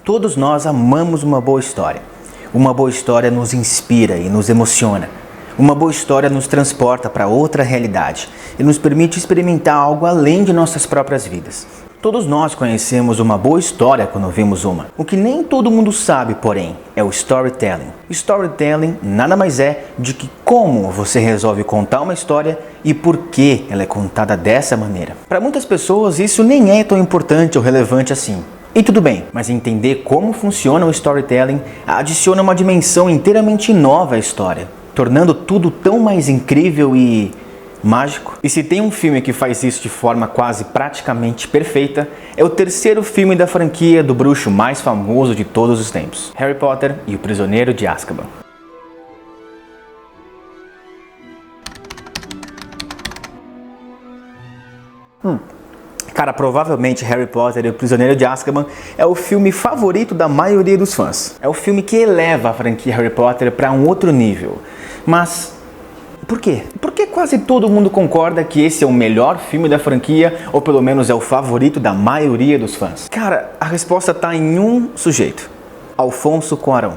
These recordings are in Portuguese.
Todos nós amamos uma boa história. Uma boa história nos inspira e nos emociona. Uma boa história nos transporta para outra realidade e nos permite experimentar algo além de nossas próprias vidas. Todos nós conhecemos uma boa história quando vemos uma. O que nem todo mundo sabe, porém, é o storytelling. Storytelling nada mais é de que como você resolve contar uma história e por que ela é contada dessa maneira. Para muitas pessoas isso nem é tão importante ou relevante assim. E tudo bem, mas entender como funciona o storytelling adiciona uma dimensão inteiramente nova à história, tornando tudo tão mais incrível e mágico. E se tem um filme que faz isso de forma quase praticamente perfeita, é o terceiro filme da franquia do bruxo mais famoso de todos os tempos, Harry Potter e o Prisioneiro de Azkaban. Cara, provavelmente Harry Potter e o Prisioneiro de Azkaban é o filme favorito da maioria dos fãs. É o filme que eleva a franquia Harry Potter para um outro nível. Mas por quê? Por que quase todo mundo concorda que esse é o melhor filme da franquia, ou pelo menos é o favorito da maioria dos fãs? Cara, a resposta está em um sujeito: Alfonso Cuarón.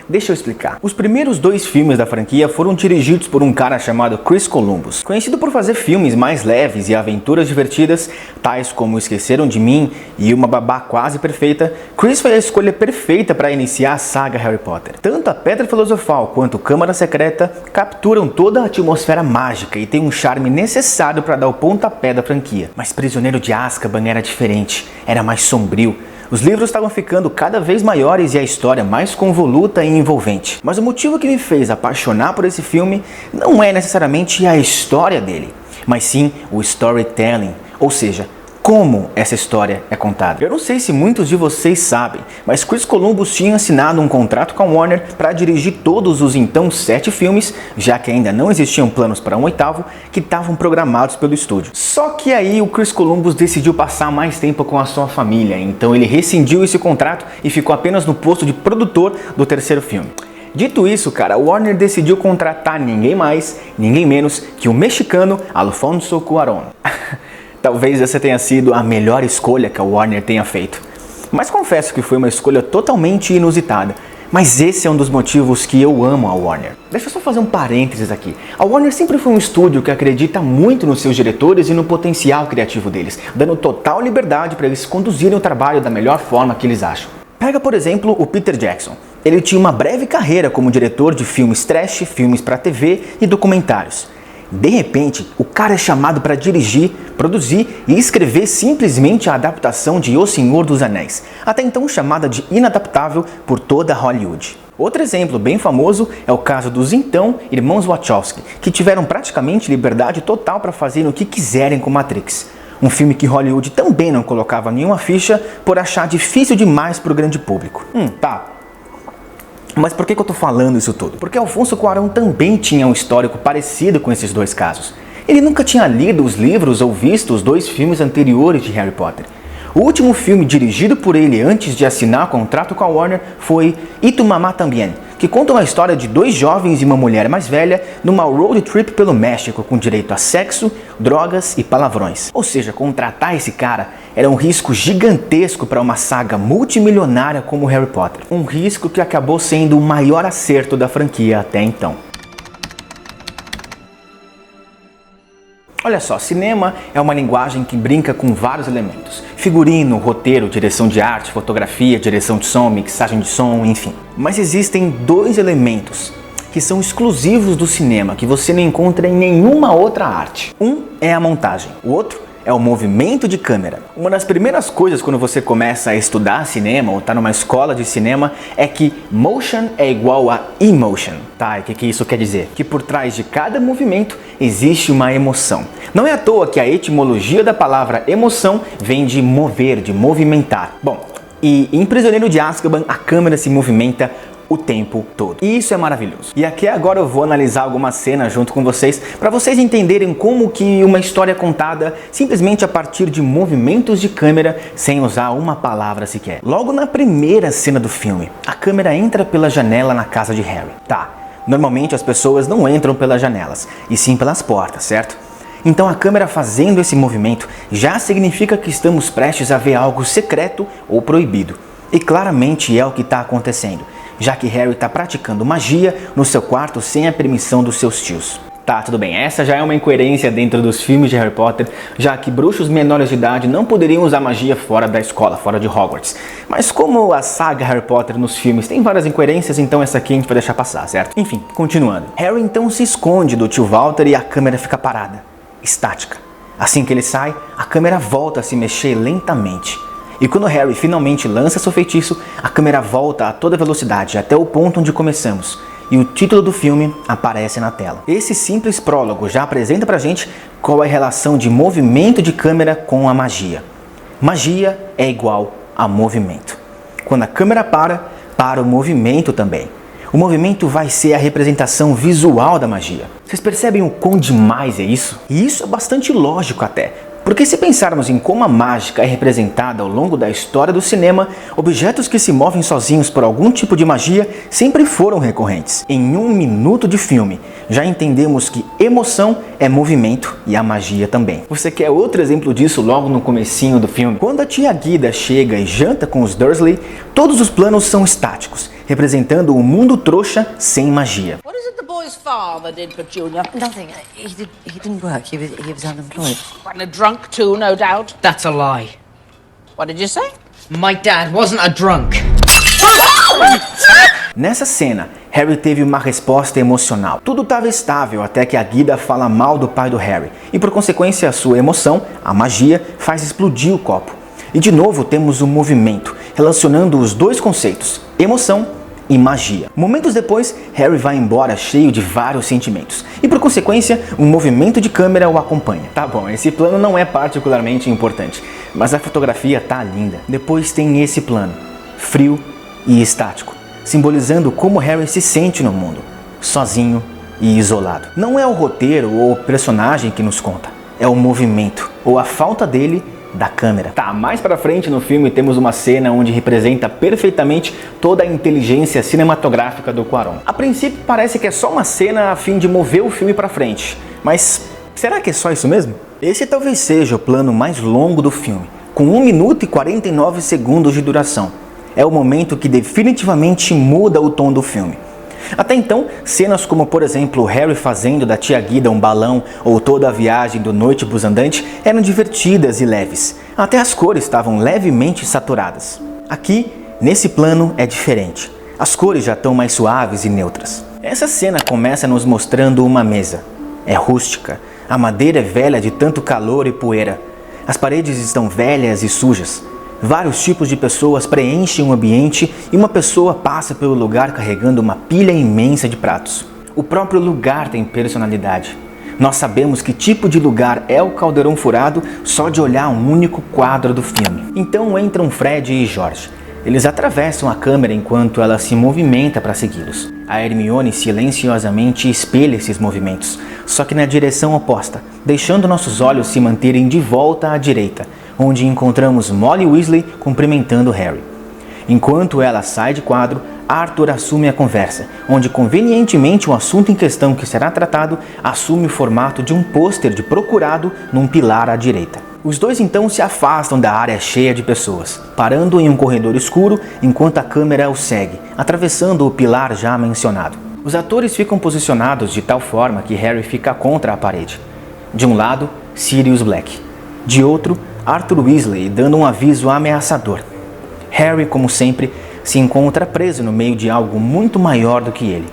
Deixa eu explicar. Os primeiros dois filmes da franquia foram dirigidos por um cara chamado Chris Columbus. Conhecido por fazer filmes mais leves e aventuras divertidas, tais como Esqueceram de Mim e Uma Babá Quase Perfeita, Chris foi a escolha perfeita para iniciar a saga Harry Potter. Tanto a Pedra Filosofal quanto Câmara Secreta capturam toda a atmosfera mágica e têm um charme necessário para dar o pontapé da franquia. Mas Prisioneiro de Azkaban era diferente, era mais sombrio. Os livros estavam ficando cada vez maiores e a história mais convoluta e envolvente. Mas o motivo que me fez apaixonar por esse filme não é necessariamente a história dele, mas sim o storytelling, ou seja, como essa história é contada. Eu não sei se muitos de vocês sabem, mas Chris Columbus tinha assinado um contrato com a Warner para dirigir todos os então 7 filmes, já que ainda não existiam planos para um 8º, que estavam programados pelo estúdio. Só que aí o Chris Columbus decidiu passar mais tempo com a sua família, então ele rescindiu esse contrato e ficou apenas no posto de produtor do terceiro filme. Dito isso, cara, a Warner decidiu contratar ninguém mais, ninguém menos que o mexicano Alfonso Cuarón. Talvez essa tenha sido a melhor escolha que a Warner tenha feito. Mas confesso que foi uma escolha totalmente inusitada. Mas esse é um dos motivos que eu amo a Warner. Deixa eu só fazer um parênteses aqui. A Warner sempre foi um estúdio que acredita muito nos seus diretores e no potencial criativo deles, dando total liberdade para eles conduzirem o trabalho da melhor forma que eles acham. Pega, por exemplo, o Peter Jackson. Ele tinha uma breve carreira como diretor de filmes trash, filmes para TV e documentários. De repente, o cara é chamado para dirigir, produzir e escrever simplesmente a adaptação de O Senhor dos Anéis, até então chamada de inadaptável por toda Hollywood. Outro exemplo bem famoso é o caso dos então irmãos Wachowski, que tiveram praticamente liberdade total para fazerem o que quiserem com Matrix. Um filme que Hollywood também não colocava nenhuma ficha por achar difícil demais para o grande público. Tá. Mas por que eu tô falando isso tudo? Porque Alfonso Cuarón também tinha um histórico parecido com esses dois casos. Ele nunca tinha lido os livros ou visto os 2 filmes anteriores de Harry Potter. O último filme dirigido por ele antes de assinar contrato com a Warner foi Y Tu Mamá También, que conta uma história de 2 jovens e uma mulher mais velha numa road trip pelo México com direito a sexo, drogas e palavrões. Ou seja, contratar esse cara era um risco gigantesco para uma saga multimilionária como Harry Potter. Um risco que acabou sendo o maior acerto da franquia até então. Olha só, cinema é uma linguagem que brinca com vários elementos. Figurino, roteiro, direção de arte, fotografia, direção de som, mixagem de som, enfim. Mas existem 2 elementos que são exclusivos do cinema, que você não encontra em nenhuma outra arte. Um é a montagem, o outro é o movimento de câmera. Uma das primeiras coisas quando você começa a estudar cinema ou tá numa escola de cinema é que motion é igual a emotion. Tá, e o que isso quer dizer? Que por trás de cada movimento existe uma emoção. Não é à toa que a etimologia da palavra emoção vem de mover, de movimentar. Bom, e em Prisioneiro de Azkaban a câmera se movimenta o tempo todo. E isso é maravilhoso. E aqui agora eu vou analisar algumas cenas junto com vocês para vocês entenderem como que uma história é contada simplesmente a partir de movimentos de câmera sem usar uma palavra sequer. Logo na primeira cena do filme, a câmera entra pela janela na casa de Harry. Tá, normalmente as pessoas não entram pelas janelas, e sim pelas portas, certo? Então a câmera fazendo esse movimento já significa que estamos prestes a ver algo secreto ou proibido. E claramente é o que está acontecendo, já que Harry está praticando magia no seu quarto sem a permissão dos seus tios. Tá, tudo bem, essa já é uma incoerência dentro dos filmes de Harry Potter, já que bruxos menores de idade não poderiam usar magia fora da escola, fora de Hogwarts. Mas como a saga Harry Potter nos filmes tem várias incoerências, então essa aqui a gente vai deixar passar, certo? Enfim, continuando. Harry então se esconde do tio Walter e a câmera fica parada, estática. Assim que ele sai, a câmera volta a se mexer lentamente. E quando Harry finalmente lança seu feitiço, a câmera volta a toda velocidade até o ponto onde começamos. E o título do filme aparece na tela. Esse simples prólogo já apresenta pra gente qual é a relação de movimento de câmera com a magia. Magia é igual a movimento. Quando a câmera para o movimento também. O movimento vai ser a representação visual da magia. Vocês percebem o quão demais é isso? E isso é bastante lógico até. Porque se pensarmos em como a mágica é representada ao longo da história do cinema, objetos que se movem sozinhos por algum tipo de magia sempre foram recorrentes. Em 1 minuto de filme, já entendemos que emoção é movimento e a magia também. Você quer outro exemplo disso logo no comecinho do filme? Quando a tia Guida chega e janta com os Dursley, todos os planos são estáticos, representando um mundo trouxa sem magia. The boy's father did for Junior. Nothing. He didn't work. He was unemployed. And a drunk too, no doubt. That's a lie. What did you say? My dad wasn't a drunk. Nessa cena, Harry teve uma resposta emocional. Tudo estava estável até que a Guida fala mal do pai do Harry. E por consequência, a sua emoção, a magia, faz explodir o copo. E de novo temos o movimento, relacionando os dois conceitos, emoção e magia. Momentos depois, Harry vai embora cheio de vários sentimentos. E por consequência, um movimento de câmera o acompanha. Tá bom, esse plano não é particularmente importante, mas a fotografia tá linda. Depois tem esse plano, frio e estático, simbolizando como Harry se sente no mundo, sozinho e isolado. Não é o roteiro ou o personagem que nos conta, é o movimento, ou a falta dele, da câmera. Tá, mais pra frente no filme temos uma cena onde representa perfeitamente toda a inteligência cinematográfica do Cuarón. A princípio parece que é só uma cena a fim de mover o filme pra frente, mas será que é só isso mesmo? Esse talvez seja o plano mais longo do filme, com 1 minuto e 49 segundos de duração. É o momento que definitivamente muda o tom do filme. Até então, cenas como, por exemplo, Harry fazendo da tia Guida um balão ou toda a viagem do Noitebus andante eram divertidas e leves. Até as cores estavam levemente saturadas. Aqui, nesse plano, é diferente. As cores já estão mais suaves e neutras. Essa cena começa nos mostrando uma mesa. É rústica. A madeira é velha de tanto calor e poeira. As paredes estão velhas e sujas. Vários tipos de pessoas preenchem o ambiente e uma pessoa passa pelo lugar carregando uma pilha imensa de pratos. O próprio lugar tem personalidade. Nós sabemos que tipo de lugar é o Caldeirão Furado só de olhar um único quadro do filme. Então entram Fred e George. Eles atravessam a câmera enquanto ela se movimenta para segui-los. A Hermione silenciosamente espelha esses movimentos, só que na direção oposta, deixando nossos olhos se manterem de volta à direita, onde encontramos Molly Weasley cumprimentando Harry. Enquanto ela sai de quadro, Arthur assume a conversa, onde convenientemente o assunto em questão que será tratado assume o formato de um pôster de procurado num pilar à direita. Os dois então se afastam da área cheia de pessoas, parando em um corredor escuro enquanto a câmera os segue, atravessando o pilar já mencionado. Os atores ficam posicionados de tal forma que Harry fica contra a parede. De um lado, Sirius Black. De outro, Arthur Weasley dando um aviso ameaçador. Harry, como sempre, se encontra preso no meio de algo muito maior do que ele.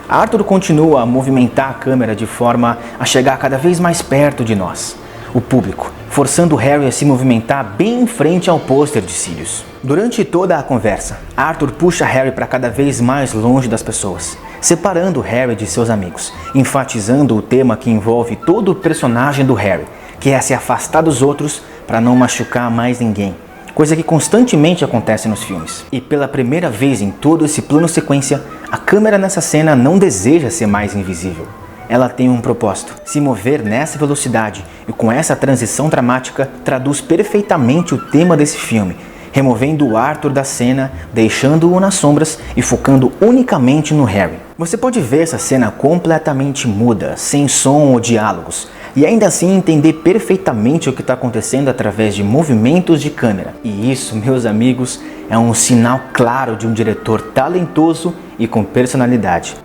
Arthur continua a movimentar a câmera de forma a chegar cada vez mais perto de nós, o público, forçando Harry a se movimentar bem em frente ao pôster de Sirius. Durante toda a conversa, Arthur puxa Harry para cada vez mais longe das pessoas, separando Harry de seus amigos, enfatizando o tema que envolve todo o personagem do Harry, que é se afastar dos outros para não machucar mais ninguém, coisa que constantemente acontece nos filmes. E pela primeira vez em todo esse plano sequência, a câmera nessa cena não deseja ser mais invisível. Ela tem um propósito. Se mover nessa velocidade e com essa transição dramática traduz perfeitamente o tema desse filme, removendo o Arthur da cena, deixando-o nas sombras e focando unicamente no Harry. Você pode ver essa cena completamente muda, sem som ou diálogos, e ainda assim entender perfeitamente o que está acontecendo através de movimentos de câmera. E isso, meus amigos, é um sinal claro de um diretor talentoso e com personalidade.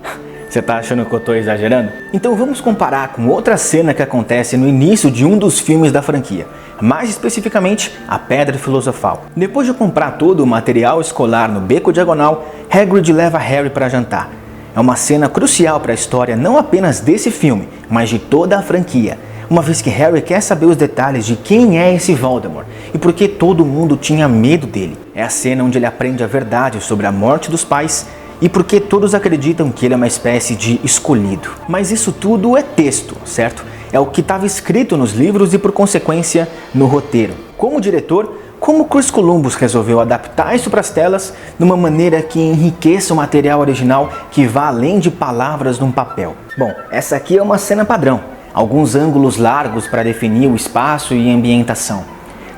Você tá achando que eu tô exagerando? Então vamos comparar com outra cena que acontece no início de um dos filmes da franquia, mais especificamente a Pedra Filosofal. Depois de comprar todo o material escolar no Beco Diagonal, Hagrid leva Harry para jantar. É uma cena crucial para a história não apenas desse filme, mas de toda a franquia, uma vez que Harry quer saber os detalhes de quem é esse Voldemort e por que todo mundo tinha medo dele. É a cena onde ele aprende a verdade sobre a morte dos pais e porque todos acreditam que ele é uma espécie de escolhido. Mas isso tudo é texto, certo? É o que estava escrito nos livros e, por consequência, no roteiro. Como diretor, como Chris Columbus resolveu adaptar isso para as telas de uma maneira que enriqueça o material original, que vá além de palavras num papel? Bom, essa aqui é uma cena padrão. Alguns ângulos largos para definir o espaço e a ambientação.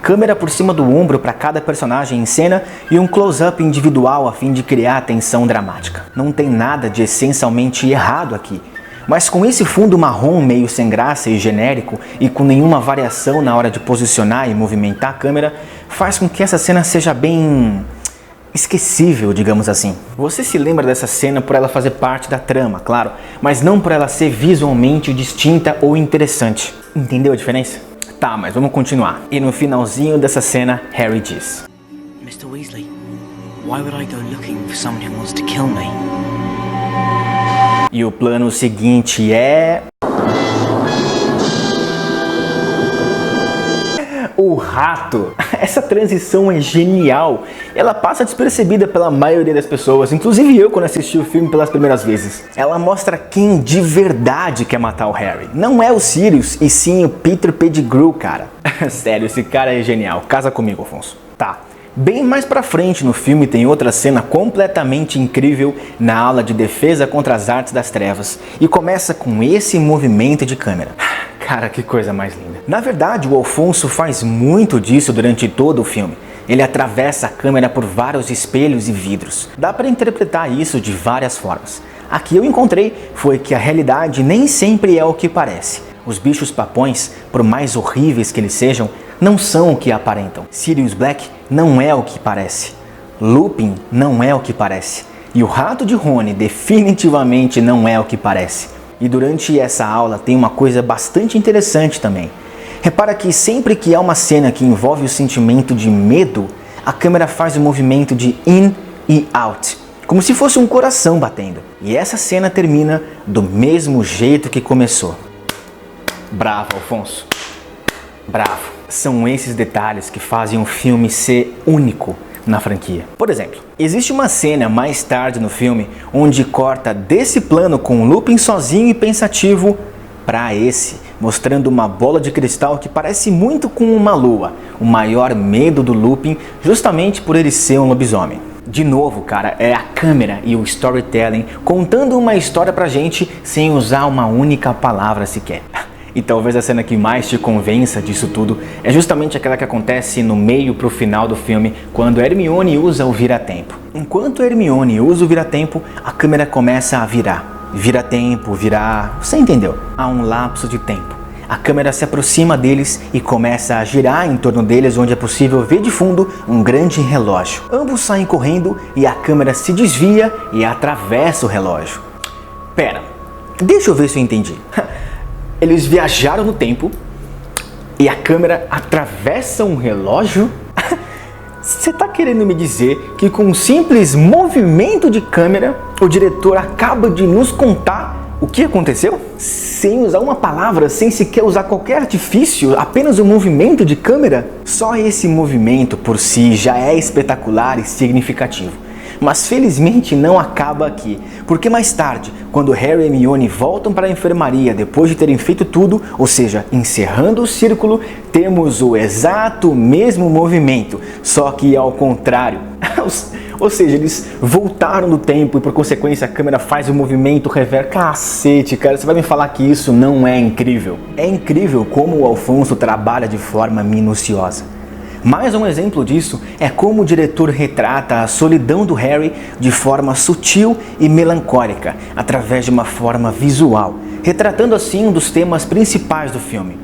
Câmera por cima do ombro para cada personagem em cena e um close-up individual a fim de criar tensão dramática. Não tem nada de essencialmente errado aqui, mas com esse fundo marrom meio sem graça e genérico e com nenhuma variação na hora de posicionar e movimentar a câmera, faz com que essa cena seja bem esquecível, digamos assim. Você se lembra dessa cena por ela fazer parte da trama, claro, mas não por ela ser visualmente distinta ou interessante. Entendeu a diferença? Tá, mas vamos continuar. E no finalzinho dessa cena, Harry diz: Mr. Weasley, why would I go looking for someone who wants to kill me? E o plano seguinte é... o rato. Essa transição é genial. Ela passa despercebida pela maioria das pessoas, inclusive eu quando assisti o filme pelas primeiras vezes. Ela mostra quem de verdade quer matar o Harry. Não é o Sirius, e sim o Peter Pettigrew, cara. Sério, esse cara é genial. Casa comigo, Afonso. Tá. Bem mais pra frente no filme tem outra cena completamente incrível na aula de defesa contra as artes das trevas. E começa com esse movimento de câmera. Cara, que coisa mais linda. Na verdade, o Alfonso faz muito disso durante todo o filme. Ele atravessa a câmera por vários espelhos e vidros. Dá para interpretar isso de várias formas. A que eu encontrei foi que a realidade nem sempre é o que parece. Os bichos papões, por mais horríveis que eles sejam, não são o que aparentam. Sirius Black não é o que parece. Lupin não é o que parece. E o rato de Rony definitivamente não é o que parece. E durante essa aula tem uma coisa bastante interessante também. Repara que sempre que há uma cena que envolve o sentimento de medo, a câmera faz o movimento de in e out, como se fosse um coração batendo. E essa cena termina do mesmo jeito que começou. Bravo, Alfonso. Bravo. São esses detalhes que fazem um filme ser único na franquia. Por exemplo, existe uma cena mais tarde no filme onde corta desse plano com o Lupin sozinho e pensativo para esse, mostrando uma bola de cristal que parece muito com uma lua, o maior medo do Lupin, justamente por ele ser um lobisomem. De novo, cara, é a câmera e o storytelling contando uma história pra gente sem usar uma única palavra sequer. E talvez a cena que mais te convença disso tudo é justamente aquela que acontece no meio pro final do filme, quando Hermione usa o vira-tempo. Enquanto Hermione usa o vira-tempo, a câmera começa a virar. Vira-tempo, virar... você entendeu? Há um lapso de tempo. A câmera se aproxima deles e começa a girar em torno deles, onde é possível ver de fundo um grande relógio. Ambos saem correndo e a câmera se desvia e atravessa o relógio. Pera, deixa eu ver se eu entendi. Eles viajaram no tempo e a câmera atravessa um relógio? Você tá querendo me dizer que com um simples movimento de câmera, o diretor acaba de nos contar o que aconteceu? Sem usar uma palavra, sem sequer usar qualquer artifício, apenas um movimento de câmera? Só esse movimento por si já é espetacular e significativo. Mas felizmente não acaba aqui, porque mais tarde, quando Harry e Hermione voltam para a enfermaria depois de terem feito tudo, ou seja, encerrando o círculo, temos o exato mesmo movimento, só que ao contrário. Ou seja, eles voltaram no tempo e por consequência a câmera faz o movimento reverso. Cacete, cara, você vai me falar que isso não é incrível? É incrível como o Alfonso trabalha de forma minuciosa. Mais um exemplo disso é como o diretor retrata a solidão do Harry de forma sutil e melancólica, através de uma forma visual, retratando assim um dos temas principais do filme,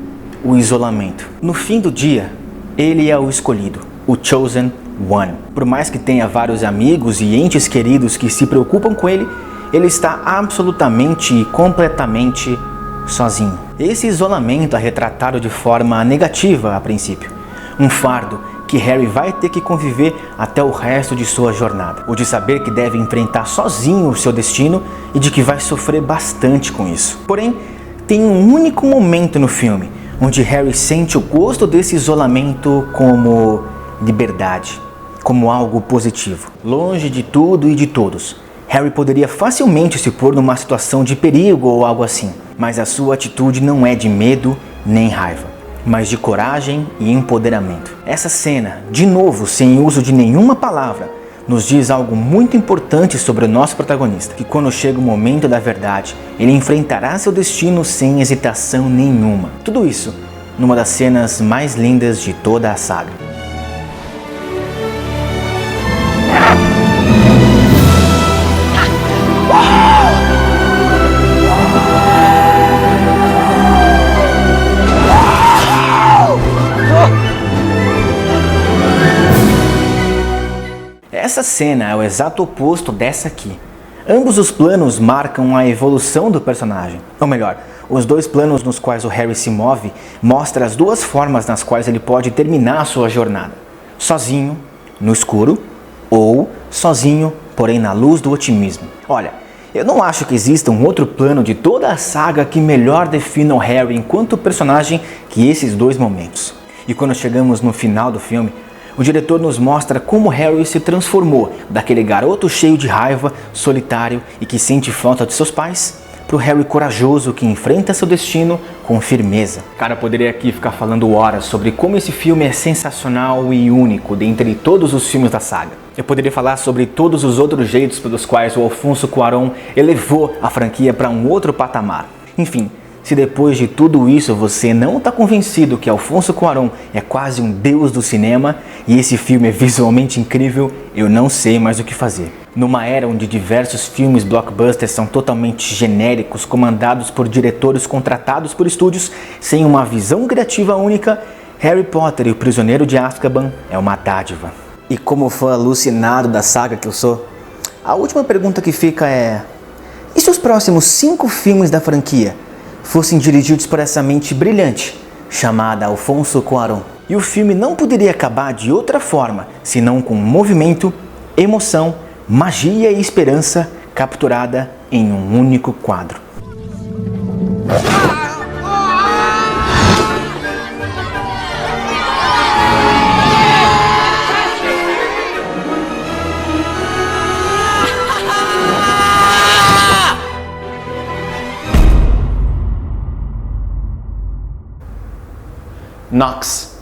o isolamento. No fim do dia, ele é o escolhido, o Chosen One. Por mais que tenha vários amigos e entes queridos que se preocupam com ele, ele está absolutamente e completamente sozinho. Esse isolamento é retratado de forma negativa a princípio, um fardo que Harry vai ter que conviver até o resto de sua jornada. O de saber que deve enfrentar sozinho o seu destino e de que vai sofrer bastante com isso. Porém, tem um único momento no filme onde Harry sente o gosto desse isolamento como liberdade, como algo positivo. Longe de tudo e de todos, Harry poderia facilmente se pôr numa situação de perigo ou algo assim, mas a sua atitude não é de medo nem raiva, mas de coragem e empoderamento. Essa cena, de novo sem uso de nenhuma palavra, nos diz algo muito importante sobre o nosso protagonista, que quando chega o momento da verdade, ele enfrentará seu destino sem hesitação nenhuma. Tudo isso numa das cenas mais lindas de toda a saga. Essa cena é o exato oposto dessa aqui. Ambos os planos marcam a evolução do personagem. Ou melhor, os dois planos nos quais o Harry se move mostram as duas formas nas quais ele pode terminar a sua jornada. Sozinho, no escuro, ou sozinho, porém na luz do otimismo. Olha, eu não acho que exista um outro plano de toda a saga que melhor defina o Harry enquanto personagem que esses dois momentos. E quando chegamos no final do filme, o diretor nos mostra como Harry se transformou daquele garoto cheio de raiva, solitário e que sente falta de seus pais, para o Harry corajoso que enfrenta seu destino com firmeza. Cara, eu poderia aqui ficar falando horas sobre como esse filme é sensacional e único dentre todos os filmes da saga. Eu poderia falar sobre todos os outros jeitos pelos quais o Alfonso Cuarón elevou a franquia para um outro patamar. Enfim, se depois de tudo isso você não está convencido que Alfonso Cuarón é quase um deus do cinema e esse filme é visualmente incrível, eu não sei mais o que fazer. Numa era onde diversos filmes blockbusters são totalmente genéricos, comandados por diretores contratados por estúdios sem uma visão criativa única, Harry Potter e o Prisioneiro de Azkaban é uma dádiva. E como fã alucinado da saga que eu sou, a última pergunta que fica é: e se os próximos 5 filmes da franquia fossem dirigidos por essa mente brilhante, chamada Alfonso Cuarón? E o filme não poderia acabar de outra forma, senão com movimento, emoção, magia e esperança capturada em um único quadro. Knox.